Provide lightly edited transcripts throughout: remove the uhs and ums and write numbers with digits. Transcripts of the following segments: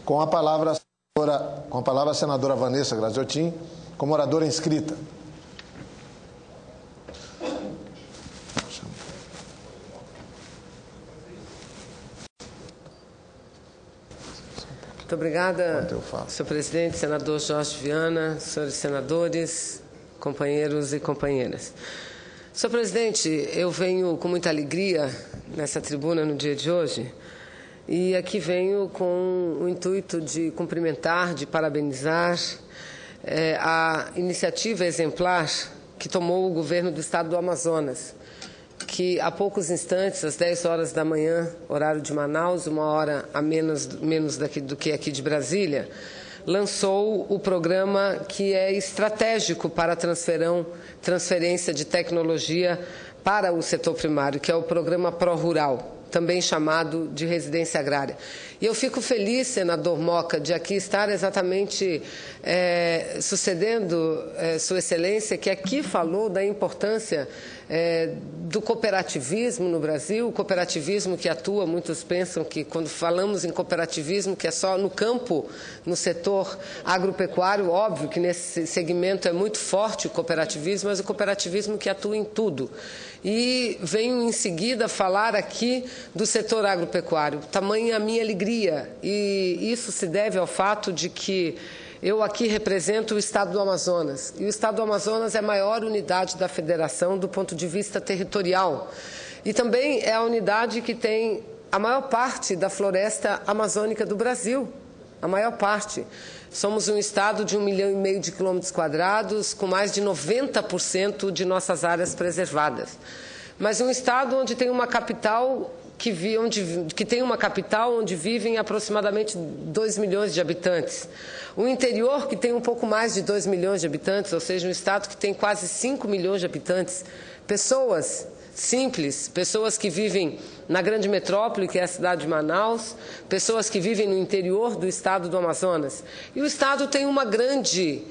Com a palavra a senadora Vanessa Graziotin, como oradora inscrita. Muito obrigada, senhor presidente, senador Jorge Viana, senhores senadores, companheiros e companheiras. Senhor presidente, eu venho com muita alegria nessa tribuna no dia de hoje e aqui venho com o intuito de cumprimentar, de parabenizar a iniciativa exemplar que tomou o governo do estado do Amazonas, que há poucos instantes, às 10 horas da manhã, horário de Manaus, 1 hora a menos do que aqui de Brasília, lançou o programa que é estratégico para a transferência de tecnologia para o setor primário, que é o programa ProRural, também chamado de residência agrária. E eu fico feliz, senador Moca, de aqui estar exatamente sucedendo Sua Excelência, que aqui falou da importância do cooperativismo no Brasil, o cooperativismo que atua, muitos pensam que quando falamos em cooperativismo, que é só no campo, no setor agropecuário, óbvio que nesse segmento é muito forte o cooperativismo, mas o cooperativismo que atua em tudo. E venho em seguida falar aqui do setor agropecuário, tamanha a minha alegria, e isso se deve ao fato de que eu aqui represento o estado do Amazonas, e o estado do Amazonas é a maior unidade da federação do ponto de vista territorial, e também é a unidade que tem a maior parte da floresta amazônica do Brasil, a maior parte. Somos um estado de 1,5 milhão de quilômetros quadrados, com mais de 90% de nossas áreas preservadas. Mas um estado onde tem uma capital onde vivem aproximadamente 2 milhões de habitantes. O interior, que tem um pouco mais de 2 milhões de habitantes, ou seja, um estado que tem quase 5 milhões de habitantes. Pessoas simples, pessoas que vivem na grande metrópole, que é a cidade de Manaus, pessoas que vivem no interior do estado do Amazonas. E o estado tem uma grande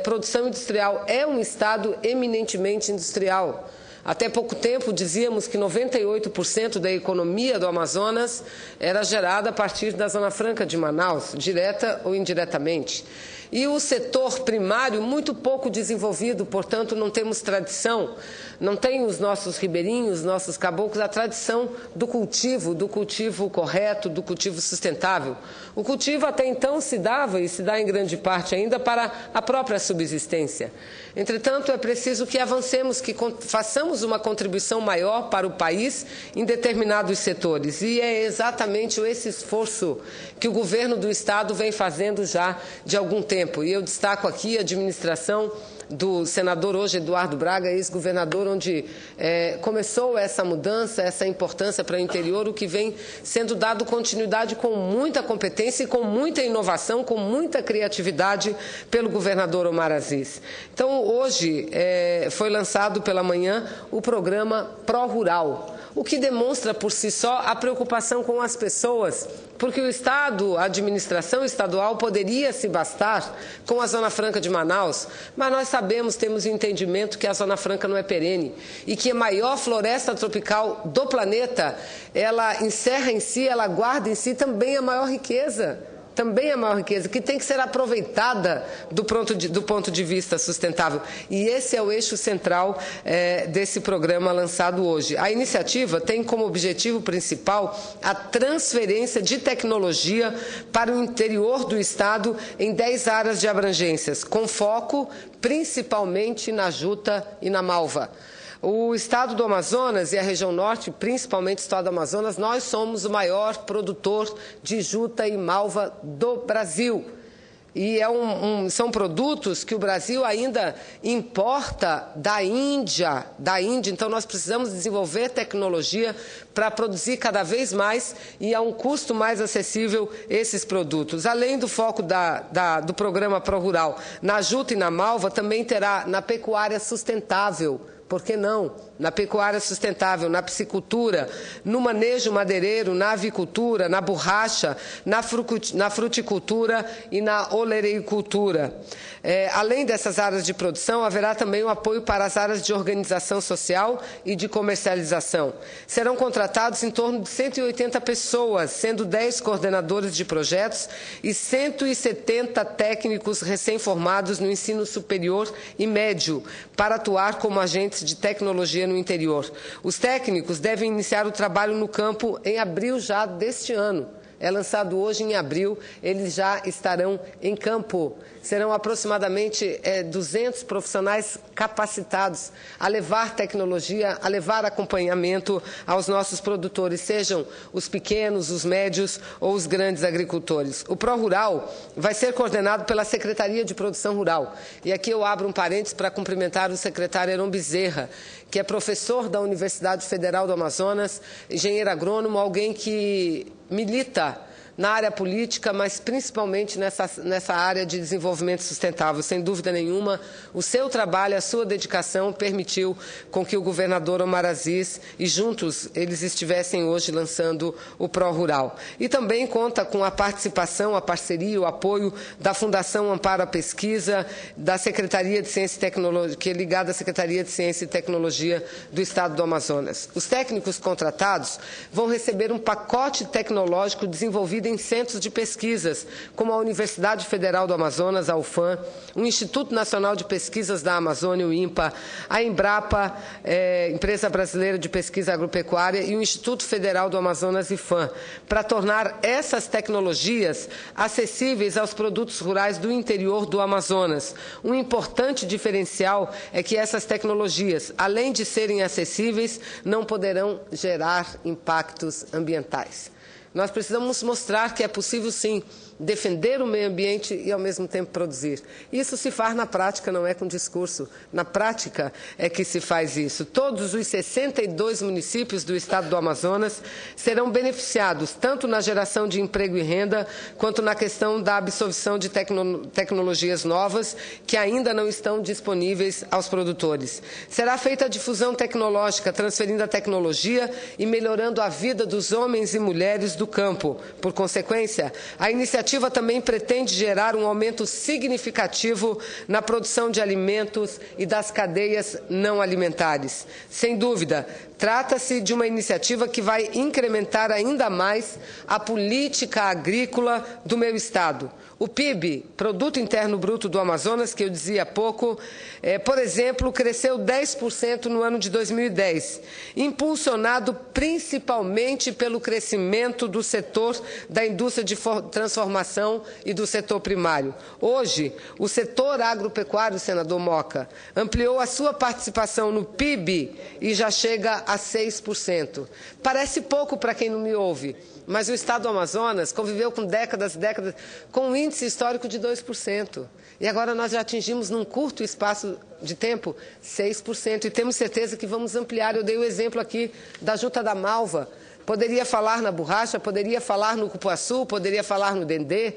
produção industrial, é um estado eminentemente industrial. Até pouco tempo dizíamos que 98% da economia do Amazonas era gerada a partir da Zona Franca de Manaus, direta ou indiretamente. E o setor primário muito pouco desenvolvido, portanto não temos tradição, não tem os nossos ribeirinhos, nossos caboclos, a tradição do cultivo correto, do cultivo sustentável. O cultivo até então se dava e se dá em grande parte ainda para a própria subsistência. Entretanto, é preciso que avancemos, que façamos uma contribuição maior para o país em determinados setores. E é exatamente esse esforço que o governo do estado vem fazendo já de algum tempo. E eu destaco aqui a administração do senador hoje Eduardo Braga, ex-governador, onde começou essa mudança, essa importância para o interior, o que vem sendo dado continuidade com muita competência e com muita inovação, com muita criatividade pelo governador Omar Aziz. Então, hoje foi lançado pela manhã o programa ProRural, o que demonstra por si só a preocupação com as pessoas, porque o Estado, a administração estadual poderia se bastar com a Zona Franca de Manaus, mas nós sabemos, temos o entendimento que a Zona Franca não é perene e que a maior floresta tropical do planeta, ela encerra em si, ela guarda em si também a maior riqueza. Também a maior riqueza, que tem que ser aproveitada do ponto de vista sustentável. E esse é o eixo central desse programa lançado hoje. A iniciativa tem como objetivo principal a transferência de tecnologia para o interior do Estado em 10 áreas de abrangências, com foco principalmente na juta e na malva. O estado do Amazonas e a região norte, principalmente o estado do Amazonas, nós somos o maior produtor de juta e malva do Brasil. E são produtos que o Brasil ainda importa da Índia. Então, nós precisamos desenvolver tecnologia para produzir cada vez mais e a um custo mais acessível esses produtos. Além do foco do programa ProRural na juta e na malva, também terá na pecuária sustentável, por que não? Na pecuária sustentável, na piscicultura, no manejo madeireiro, na avicultura, na borracha, na fruticultura e na oleicultura. Além dessas áreas de produção, haverá também o apoio para as áreas de organização social e de comercialização. Serão contratados em torno de 180 pessoas, sendo 10 coordenadores de projetos e 170 técnicos recém-formados no ensino superior e médio, para atuar como agentes de tecnologia no interior. Os técnicos devem iniciar o trabalho no campo em abril já deste ano. É lançado hoje em abril, eles já estarão em campo. Serão aproximadamente 200 profissionais capacitados a levar tecnologia, a levar acompanhamento aos nossos produtores, sejam os pequenos, os médios ou os grandes agricultores. O ProRural vai ser coordenado pela Secretaria de Produção Rural. E aqui eu abro um parênteses para cumprimentar o secretário Heron Bezerra, que é professor da Universidade Federal do Amazonas, engenheiro agrônomo, alguém que milita na área política, mas principalmente nessa área de desenvolvimento sustentável. Sem dúvida nenhuma, o seu trabalho, a sua dedicação permitiu com que o governador Omar Aziz e juntos eles estivessem hoje lançando o ProRural. E também conta com a participação, a parceria, o apoio da Fundação Amparo à Pesquisa, da Secretaria de Ciência e Tecnologia, que é ligada à Secretaria de Ciência e Tecnologia do Estado do Amazonas. Os técnicos contratados vão receber um pacote tecnológico desenvolvido em centros de pesquisas, como a Universidade Federal do Amazonas, a UFAM, o Instituto Nacional de Pesquisas da Amazônia, o INPA, a Embrapa, Empresa Brasileira de Pesquisa Agropecuária, e o Instituto Federal do Amazonas, IFAM, para tornar essas tecnologias acessíveis aos produtos rurais do interior do Amazonas. Um importante diferencial é que essas tecnologias, além de serem acessíveis, não poderão gerar impactos ambientais. Nós precisamos mostrar que é possível, sim, defender o meio ambiente e, ao mesmo tempo, produzir. Isso se faz na prática, não é com discurso. Na prática é que se faz isso. Todos os 62 municípios do estado do Amazonas serão beneficiados, tanto na geração de emprego e renda, quanto na questão da absorção de tecnologias novas que ainda não estão disponíveis aos produtores. Será feita a difusão tecnológica, transferindo a tecnologia e melhorando a vida dos homens e mulheres do campo. Por consequência, a iniciativa também pretende gerar um aumento significativo na produção de alimentos e das cadeias não alimentares. Sem dúvida, trata-se de uma iniciativa que vai incrementar ainda mais a política agrícola do meu estado. O PIB, Produto Interno Bruto do Amazonas, que eu dizia há pouco, por exemplo, cresceu 10% no ano de 2010, impulsionado principalmente pelo crescimento do setor da indústria de transformação e do setor primário. Hoje, o setor agropecuário, senador Moca, ampliou a sua participação no PIB e já chega a 6%. Parece pouco para quem não me ouve, mas o estado do Amazonas conviveu com décadas e décadas com um índice histórico de 2%. E agora nós já atingimos, num curto espaço de tempo, 6%. E temos certeza que vamos ampliar. Eu dei o exemplo aqui da juta da malva. Poderia falar na borracha, poderia falar no cupuaçu, poderia falar no dendê.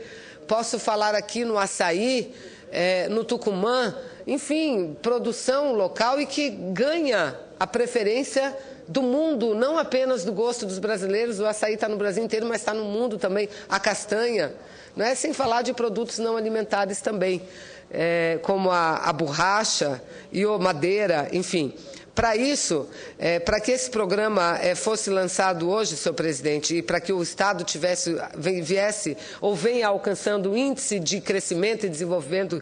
Posso falar aqui no açaí, no tucumã. Enfim, produção local e que ganha a preferência do mundo, não apenas do gosto dos brasileiros. O açaí está no Brasil inteiro, mas está no mundo também. A castanha, não é? Sem falar de produtos não alimentares também, como a borracha e a madeira, enfim. Para isso, para que esse programa fosse lançado hoje, senhor presidente, e para que o Estado viesse ou venha alcançando o índice de crescimento e desenvolvimento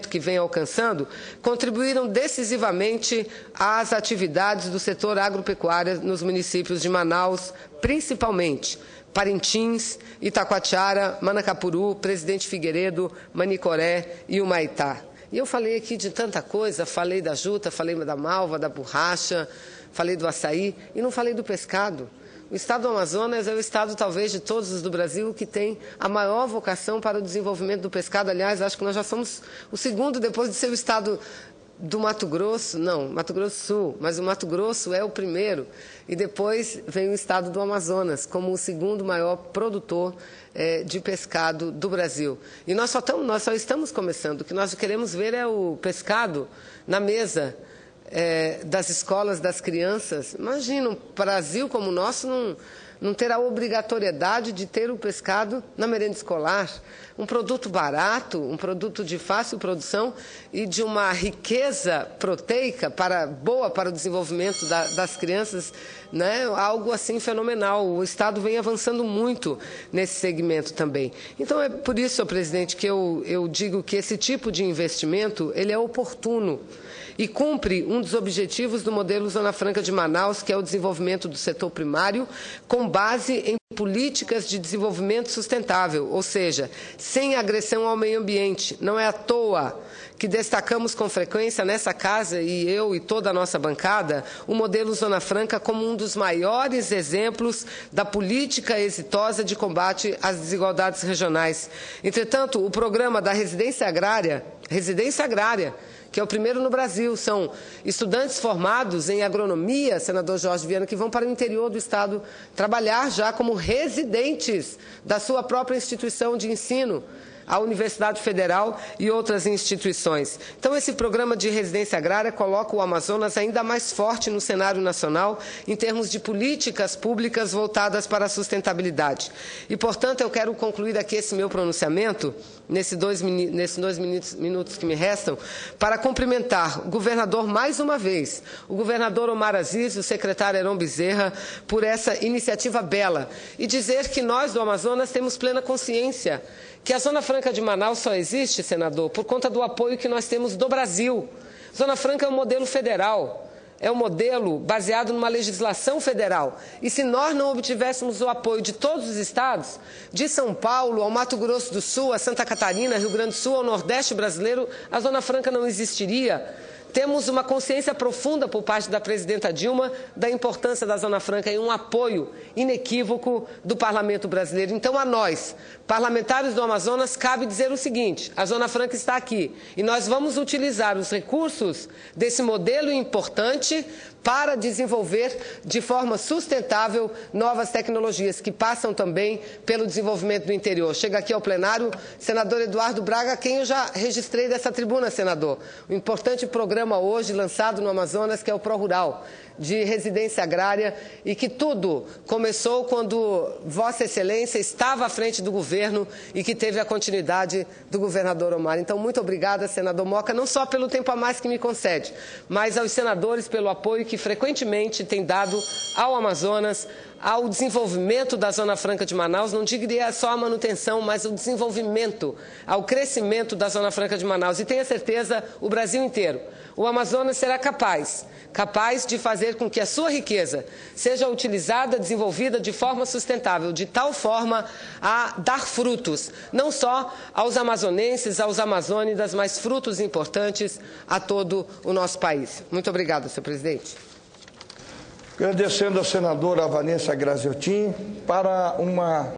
que vem alcançando, contribuíram decisivamente às atividades do setor agropecuário nos municípios de Manaus, principalmente Parintins, Itacoatiara, Manacapuru, Presidente Figueiredo, Manicoré e Humaitá. E eu falei aqui de tanta coisa, falei da juta, falei da malva, da borracha, falei do açaí e não falei do pescado. O estado do Amazonas é o estado, talvez, de todos os do Brasil que tem a maior vocação para o desenvolvimento do pescado. Aliás, acho que nós já somos o segundo, depois de ser o estado do Mato Grosso, não, Mato Grosso do Sul, mas o Mato Grosso é o primeiro. E depois vem o estado do Amazonas, como o segundo maior produtor de pescado do Brasil. E nós só estamos começando. O que nós queremos ver é o pescado na mesa das escolas, das crianças. Imagina, um Brasil como o nosso não terá obrigatoriedade de ter o pescado na merenda escolar. Um produto barato, um produto de fácil produção e de uma riqueza proteica boa para o desenvolvimento das crianças, né? Algo assim fenomenal. O Estado vem avançando muito nesse segmento também. Então é por isso, senhor presidente, que eu digo que esse tipo de investimento ele é oportuno e cumpre um dos objetivos do modelo Zona Franca de Manaus, que é o desenvolvimento do setor primário, com base em políticas de desenvolvimento sustentável, ou seja, sem agressão ao meio ambiente. Não é à toa que destacamos com frequência nessa casa, e eu e toda a nossa bancada, o modelo Zona Franca como um dos maiores exemplos da política exitosa de combate às desigualdades regionais. Entretanto, o programa da residência agrária, que é o primeiro no Brasil, são estudantes formados em agronomia, senador Jorge Viana, que vão para o interior do Estado trabalhar já como residentes da sua própria instituição de ensino, a Universidade Federal e outras instituições. Então, esse programa de residência agrária coloca o Amazonas ainda mais forte no cenário nacional em termos de políticas públicas voltadas para a sustentabilidade. E, portanto, eu quero concluir aqui esse meu pronunciamento, nesses dois minutos que me restam, para cumprimentar o governador mais uma vez, o governador Omar Aziz, o secretário Heron Bezerra, por essa iniciativa bela e dizer que nós do Amazonas temos plena consciência que a Zona Franca de Manaus só existe, senador, por conta do apoio que nós temos do Brasil. Zona Franca é um modelo federal, é um modelo baseado numa legislação federal. E se nós não obtivéssemos o apoio de todos os estados, de São Paulo ao Mato Grosso do Sul, a Santa Catarina, Rio Grande do Sul, ao Nordeste brasileiro, a Zona Franca não existiria. Temos uma consciência profunda por parte da presidenta Dilma da importância da Zona Franca e um apoio inequívoco do parlamento brasileiro. Então, a nós, parlamentares do Amazonas, cabe dizer o seguinte: a Zona Franca está aqui e nós vamos utilizar os recursos desse modelo importante para desenvolver de forma sustentável novas tecnologias que passam também pelo desenvolvimento do interior. Chega aqui ao plenário, senador Eduardo Braga, quem eu já registrei dessa tribuna, senador. Um importante programa hoje lançado no Amazonas, que é o ProRural, de residência agrária, e que tudo começou quando Vossa Excelência estava à frente do governo e que teve a continuidade do governador Omar. Então, muito obrigada, senador Moca, não só pelo tempo a mais que me concede, mas aos senadores pelo apoio que frequentemente tem dado ao Amazonas, ao desenvolvimento da Zona Franca de Manaus, não diria só a manutenção, mas o desenvolvimento, ao crescimento da Zona Franca de Manaus. E tenha certeza, o Brasil inteiro, o Amazonas será capaz de fazer com que a sua riqueza seja utilizada, desenvolvida de forma sustentável, de tal forma a dar frutos, não só aos amazonenses, aos amazônidas, mas frutos importantes a todo o nosso país. Muito obrigada, senhor presidente. Agradecendo a senadora Vanessa Graziotin para uma